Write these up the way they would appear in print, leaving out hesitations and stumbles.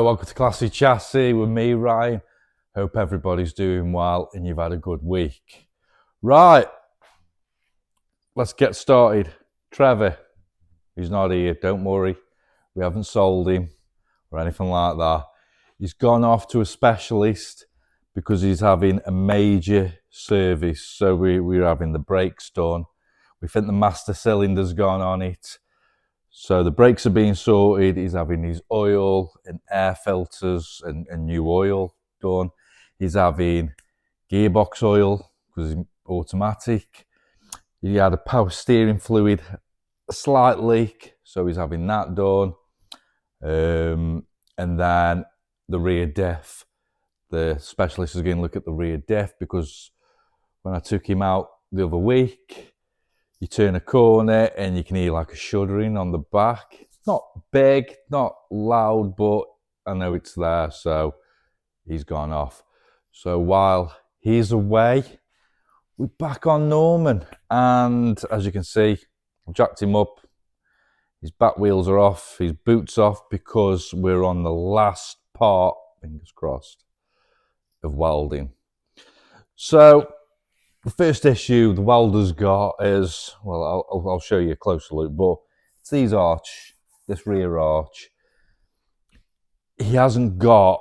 welcome to Classy Chassis with me, Ryan. Hope everybody's doing well and you've had a good week. Right, let's get started. Trevor, he's not here, don't worry. We haven't sold him or anything like that. He's gone off to a specialist because he's having a major service. So we're having the brakes done. We think the master cylinder's gone on it. So the brakes are being sorted. He's having his oil and air filters and new oil done. He's having gearbox oil because it's automatic. He had a power steering fluid, a slight leak, so he's having that done. And then the rear def. The specialist is going to look at the rear def because when I took him out the other week, you turn a corner and you can hear like a shuddering on the back. Not big, not loud, but I know it's there, so he's gone off. So while he's away, we're back on Norman. And as you can see, I've jacked him up. His back wheels are off, his boots off, because we're on the last part, fingers crossed, of welding. So the first issue the welder's got is, well, I'll show you a closer look, but it's this rear arch. He hasn't got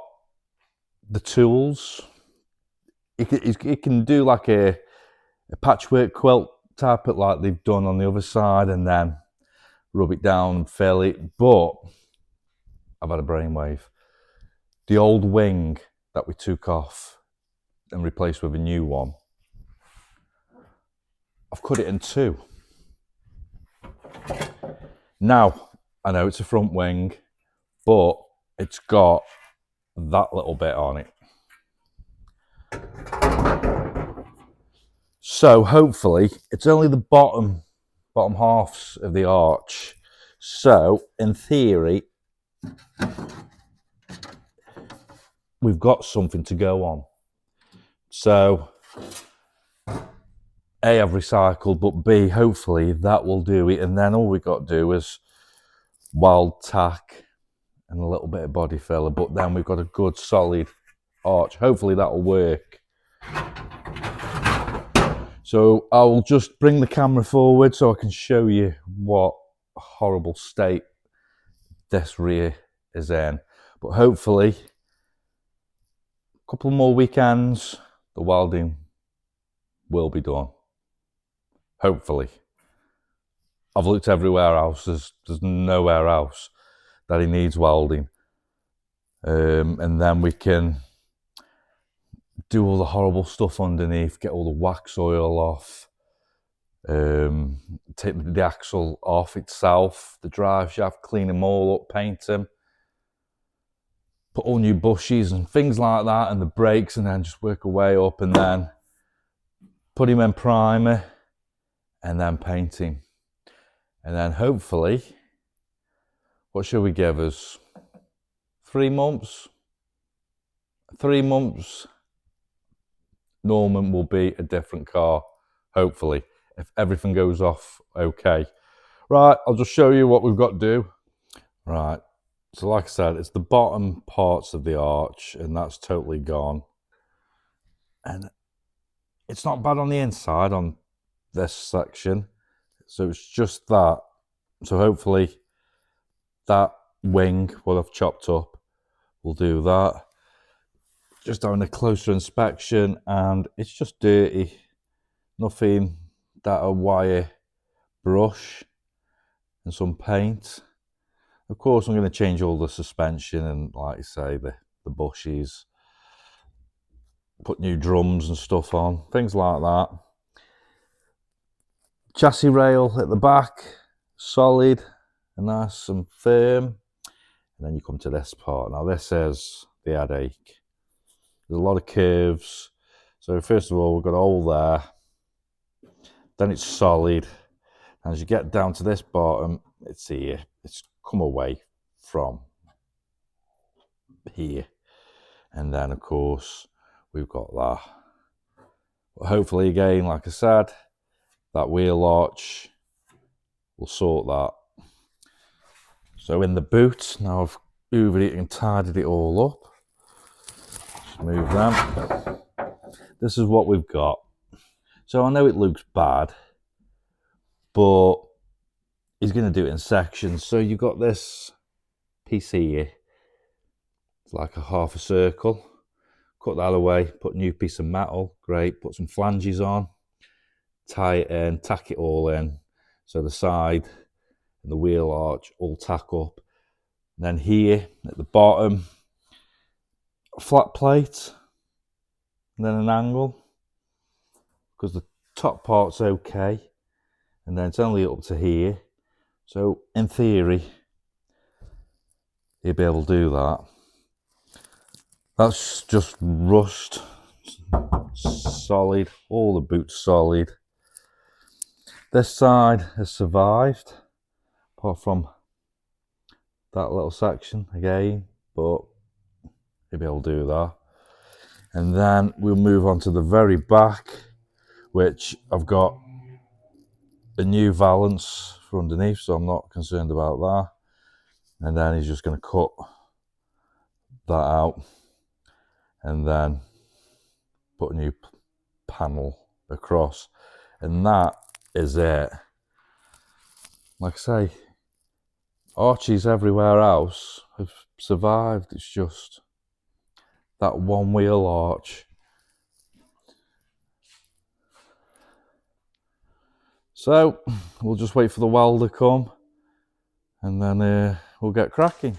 the tools. He can do like a patchwork quilt type it like they've done on the other side and then rub it down and fill it, but I've had a brainwave. The old wing that we took off and replaced with a new one, I've cut it in two. Now, I know it's a front wing, but it's got that little bit on it. So hopefully, it's only the bottom halves of the arch. So in theory, we've got something to go on. So A, I've recycled, but B, hopefully that will do it. And then all we've got to do is weld tack and a little bit of body filler. But then we've got a good solid arch. Hopefully that'll work. So I'll just bring the camera forward so I can show you what a horrible state this rear is in. But hopefully, a couple more weekends, the welding will be done. Hopefully. I've looked everywhere else. There's nowhere else that he needs welding. And then we can do all the horrible stuff underneath, get all the wax oil off, take the axle off itself, the drive shaft, clean them all up, paint them, put all new bushes and things like that, and the brakes, and then just work our way up, and then put him in primer, and then painting. And then hopefully, what should we give us? 3 months? 3 months, Norman will be a different car, hopefully, if everything goes off okay. Right, I'll just show you what we've got to do. Right, so like I said, it's the bottom parts of the arch, and that's totally gone. And it's not bad on the inside on this section, so it's just that. So hopefully that wing, what I've chopped up, will do that. Just having a closer inspection, and it's just dirty, nothing that a wire brush and some paint. Of course, I'm going to change all the suspension and, like I say, the bushes, put new drums and stuff on, things like that. Chassis rail at the back, solid and nice and firm. And then you come to this part. Now this is the headache. There's a lot of curves. So first of all, we've got a hole there. Then it's solid. And as you get down to this bottom, it's here. It's come away from here. And then, of course, we've got that. But hopefully, again, like I said, that wheel arch will sort that. So in the boot, now I've hoovered it and tidied it all up. Just move them. This is what we've got. So I know it looks bad, but he's going to do it in sections. So you've got this piece here. It's like a half a circle. Cut that away, put a new piece of metal. Great. Put some flanges on. Tie it in, tack it all in. So the side and the wheel arch all tack up. And then here at the bottom, a flat plate. And then an angle. Because the top part's okay. And then it's only up to here. So in theory, you'll be able to do that. That's just rust, solid, all the boots solid. This side has survived, apart from that little section again, but you'll be able to do that. And then we'll move on to the very back, which I've got a new valance for underneath, so I'm not concerned about that. And then he's just going to cut that out and then put a new panel across, and that is it. Like I say, arches everywhere else have survived. It's just that one wheel arch. So we'll just wait for the welder to come, and then we'll get cracking.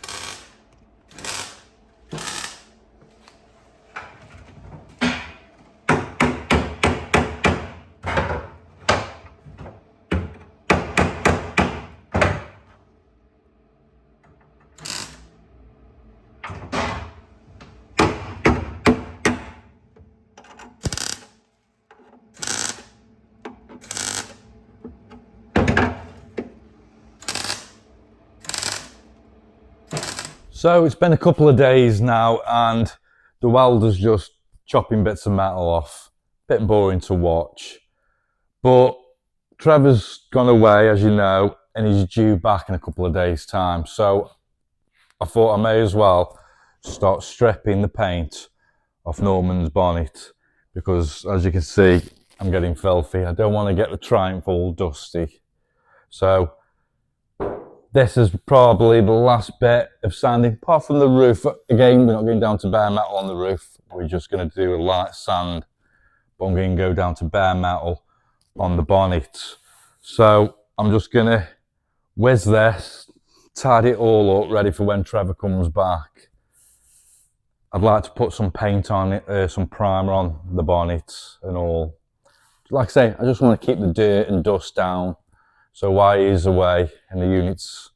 So it's been a couple of days now, and the welder's just chopping bits of metal off. Bit boring to watch. But Trevor's gone away, as you know, and he's due back in a couple of days' time. So I thought I may as well start stripping the paint off Norman's bonnet, because as you can see, I'm getting filthy. I don't want to get the Triumph all dusty. So this is probably the last bit of sanding, apart from the roof. Again, we're not going down to bare metal on the roof. We're just going to do a light sand, but I'm going to go down to bare metal on the bonnet. So I'm just going to whiz this, tidy it all up, ready for when Trevor comes back. I'd like to put some paint on it, some primer on the bonnet and all. Like I say, I just want to keep the dirt and dust down, so while he's away and the unit's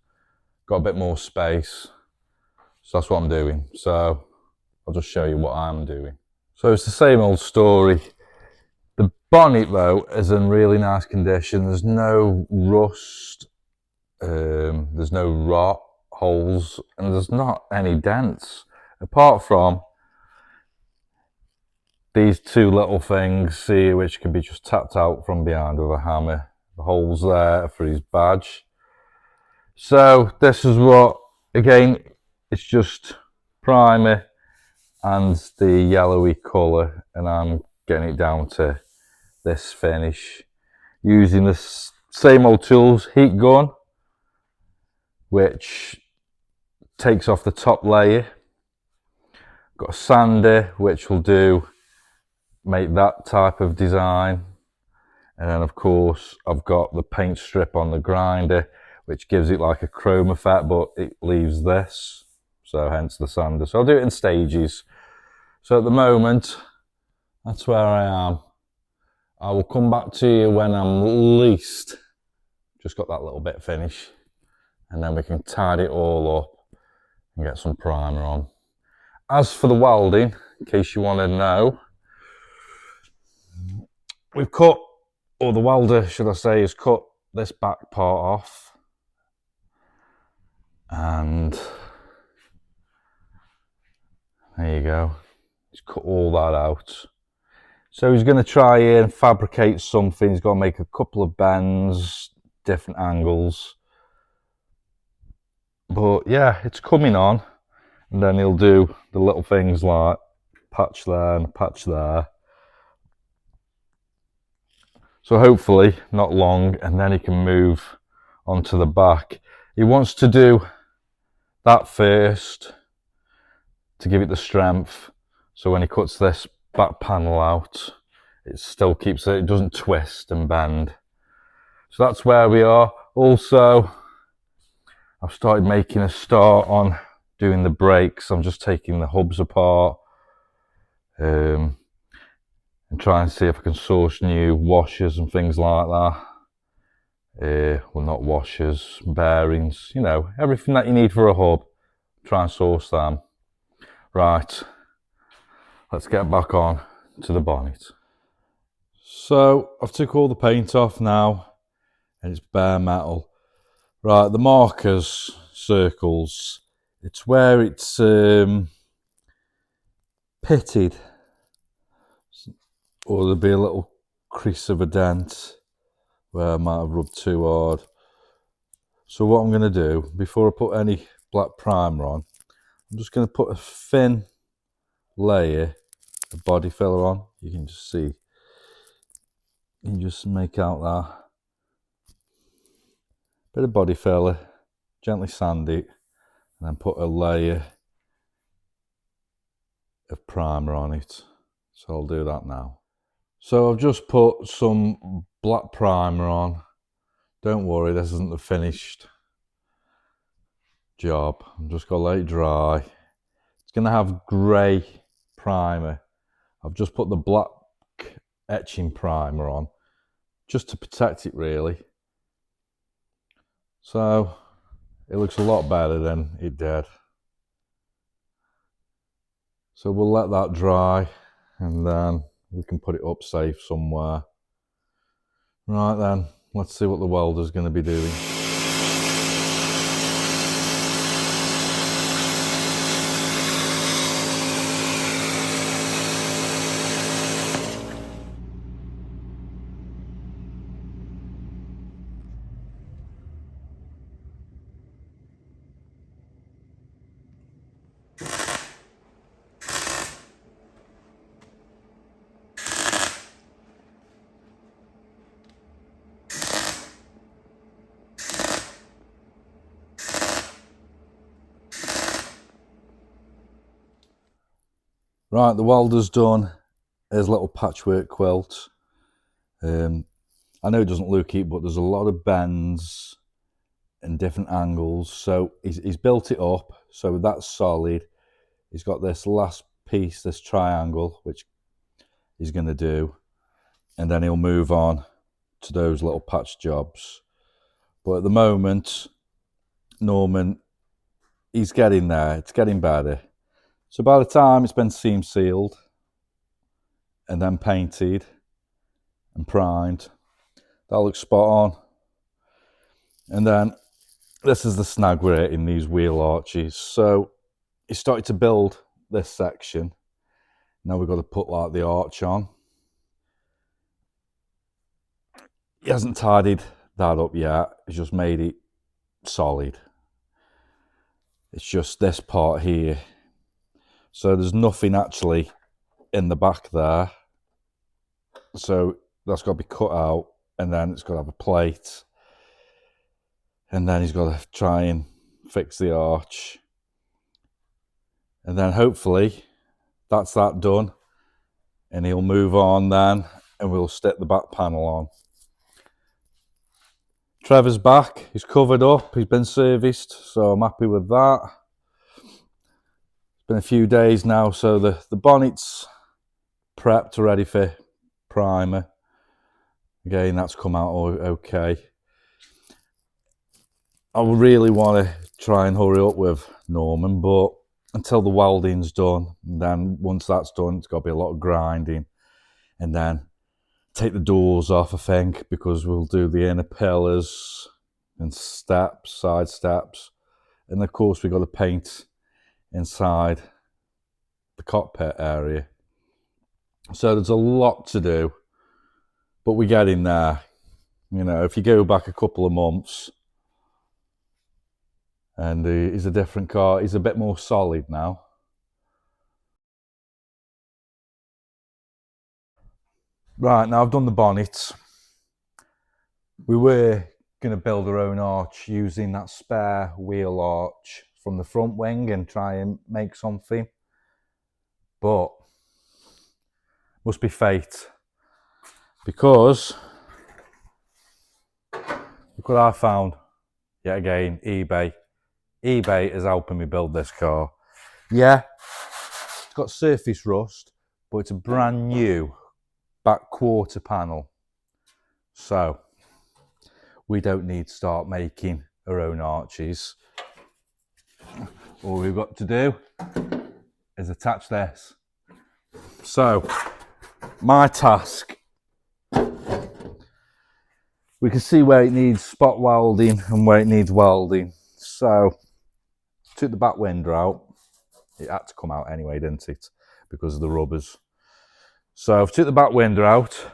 got a bit more space. So that's what I'm doing. So I'll just show you what I'm doing. So it's the same old story. The bonnet though is in really nice condition. There's no rust, there's no rot, holes, and there's not any dents, apart from these two little things here, which can be just tapped out from behind with a hammer. The holes there for his badge. So this is what, again, it's just primer and the yellowy colour, and I'm getting it down to this finish using the same old tools, heat gun, which takes off the top layer. Got a sander, which will make that type of design. And then of course I've got the paint strip on the grinder, which gives it like a chrome effect, but it leaves this, so hence the sander. So I'll do it in stages. So at the moment, that's where I am. I will come back to you when I'm least just got that little bit finished, and then we can tidy it all up and get some primer on. As for the welding, in case you want to know, we've cut, or the welder, should I say, has cut this back part off. And there you go. He's cut all that out. So he's going to try and fabricate something. He's going to make a couple of bends, different angles. But yeah, it's coming on. And then he'll do the little things like patch there and patch there. So hopefully not long, and then he can move onto the back. He wants to do that first to give it the strength, so when he cuts this back panel out, it still keeps it doesn't twist and bend. So that's where we are. Also, I've started making a start on doing the brakes. I'm just taking the hubs apart and try and see if I can source new washers and things like that. Well, not washers, bearings, you know, everything that you need for a hub. Try and source them. Right, let's get back on to the bonnet. So I've took all the paint off now and it's bare metal. Right, the markers, circles, it's where it's pitted, or there'll be a little crease of a dent where I might have rubbed too hard. So what I'm going to do, before I put any black primer on, I'm just going to put a thin layer of body filler on. You can just see, you can just make out that bit of body filler, gently sand it, and then put a layer of primer on it. So I'll do that now. So I've just put some black primer on. Don't worry, this isn't the finished job. I'm just going to let it dry. It's going to have grey primer. I've just put the black etching primer on just to protect it really. So it looks a lot better than it did. So we'll let that dry and then we can put it up safe somewhere. Right then, let's see what the welder's going to be doing. Right, the welder's done his little patchwork quilt. I know it doesn't look it, but there's a lot of bends and different angles. So he's built it up, so that's solid. He's got this last piece, this triangle, which he's going to do. And then he'll move on to those little patch jobs. But at the moment, Norman, he's getting there. It's getting better. So by the time it's been seam sealed and then painted and primed, that looks spot on. And then this is the snag we're in these wheel arches. So he started to build this section. Now we've got to put like the arch on. He hasn't tidied that up yet. He's just made it solid. It's just this part here. So there's nothing actually in the back there. So that's got to be cut out, and then it's got to have a plate. And then he's got to try and fix the arch. And then hopefully that's that done. And he'll move on then, and we'll stick the back panel on. Trevor's back, he's covered up, he's been serviced, so I'm happy with that. It's been a few days now, so the bonnet's prepped, ready for primer. Again, that's come out okay. I really want to try and hurry up with Norman, but until the welding's done, and then once that's done, it's got to be a lot of grinding, and then take the doors off, I think, because we'll do the inner pillars and steps, side steps, and of course we've got to paint inside the cockpit area. So there's a lot to do, but we're getting there. You know, if you go back a couple of months, And he's a different car. He's a bit more solid now. Right, now I've done the bonnet. We were going to build our own arch using that spare wheel arch from the front wing and try and make something. But must be fate. Because look what I found. Yet again, eBay. eBay is helping me build this car. Yeah, it's got surface rust, but it's a brand new back quarter panel. So we don't need to start making our own arches. All we've got to do is attach this. So my task, we can see where it needs spot welding and where it needs welding. So took the back window out. It had to come out anyway, didn't it? Because of the rubbers. So I've took the back window out.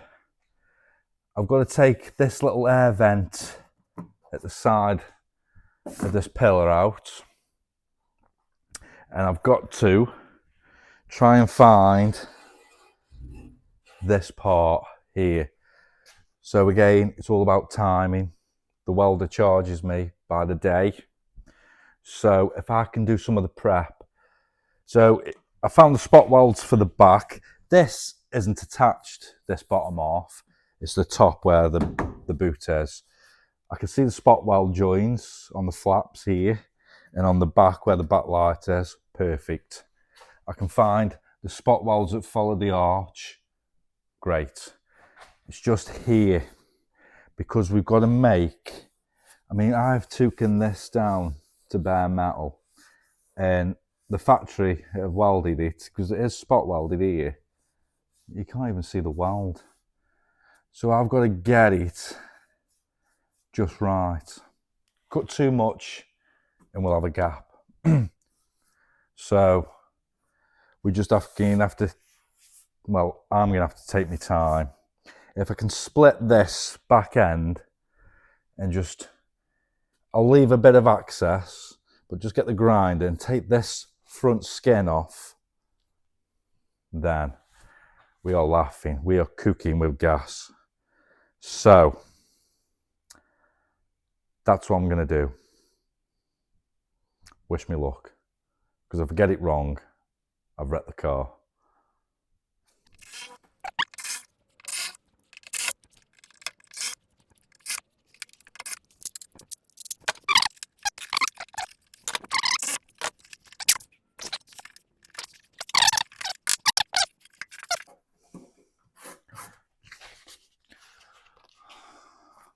I've got to take this little air vent at the side of this pillar out. And I've got to try and find this part here. So again, it's all about timing. The welder charges me by the day. So if I can do some of the prep. So I found the spot welds for the back. This isn't attached, this bottom half. It's the top where the boot is. I can see the spot weld joins on the flaps here and on the back where the backlight is. Perfect. I can find the spot welds that follow the arch. Great. It's just here because we've got to make, I mean, I've taken this down to bare metal and the factory have welded it because it is spot welded here. You can't even see the weld. So I've got to get it just right. Cut too much and we'll have a gap. So we just have to, well, I'm going to have to take my time. If I can split this back end and just, I'll leave a bit of access, but just get the grinder and take this front skin off, then we are laughing. We are cooking with gas. So that's what I'm going to do. Wish me luck. Because if I get it wrong, I've wrecked the car.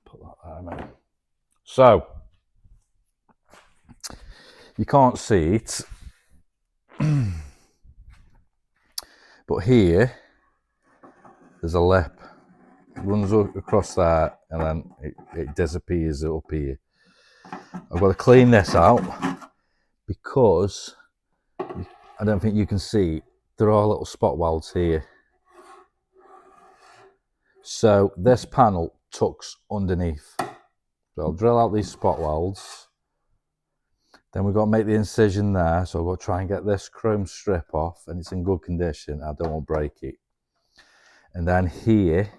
Put that there, man. So, you can't see it, but here, there's a lip. It runs across there and then it disappears up here. I've got to clean this out because I don't think you can see, there are little spot welds here. So this panel tucks underneath. So I'll drill out these spot welds. Then we've got to make the incision there. So I've got to try and get this chrome strip off and it's in good condition. I don't want to break it. And then here,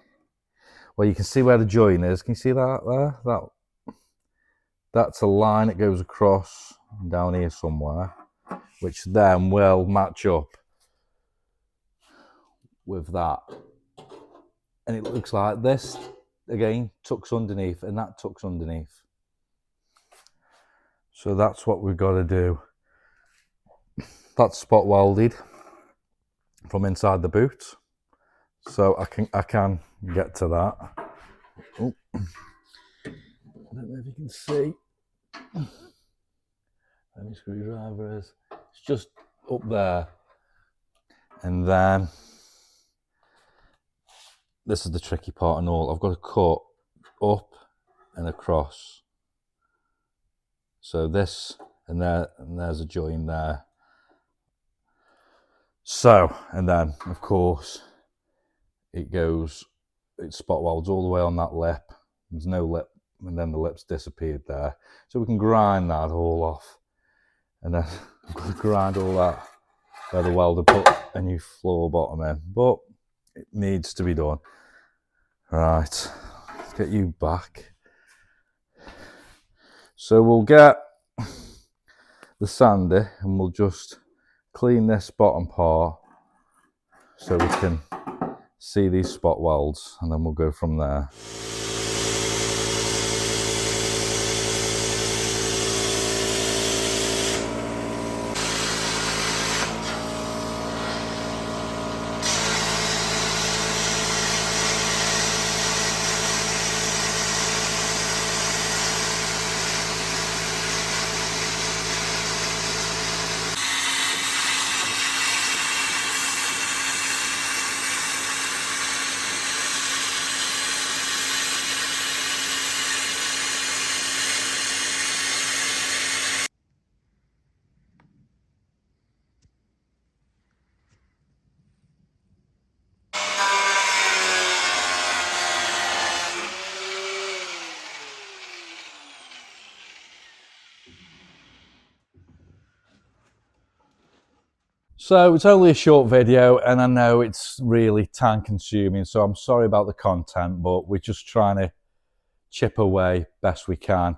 well, you can see where the join is. Can you see that there? That's a line that goes across down here somewhere, which then will match up with that. And it looks like this, again, tucks underneath and that tucks underneath. So that's what we've got to do. That's spot welded from inside the boot. So I can get to that. Oh. I don't know if you can see. Where my screwdriver is. It's just up there. And then this is the tricky part and all. I've got to cut up and across. So this and there, and there's a join there. So, and then of course it spot welds all the way on that lip. There's no lip, and then the lip's disappeared there. So we can grind that all off And then I'm going to grind all that where the welder put a new floor bottom in. But it needs to be done. Right, let's get you back. So we'll get the sander and we'll just clean this bottom part so we can see these spot welds, and then we'll go from there. So it's only a short video, and I know it's really time consuming, so I'm sorry about the content, but we're just trying to chip away best we can.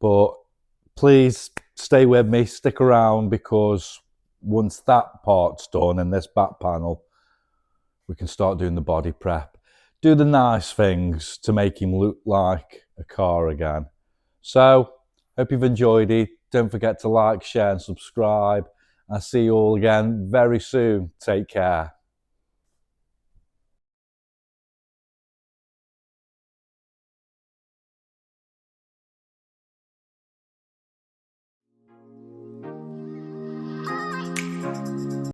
But please stay with me, stick around, because once that part's done and this back panel, we can start doing the body prep. Do the nice things to make him look like a car again. So, hope you've enjoyed it. Don't forget to like, share and subscribe. I'll see you all again very soon. Take care.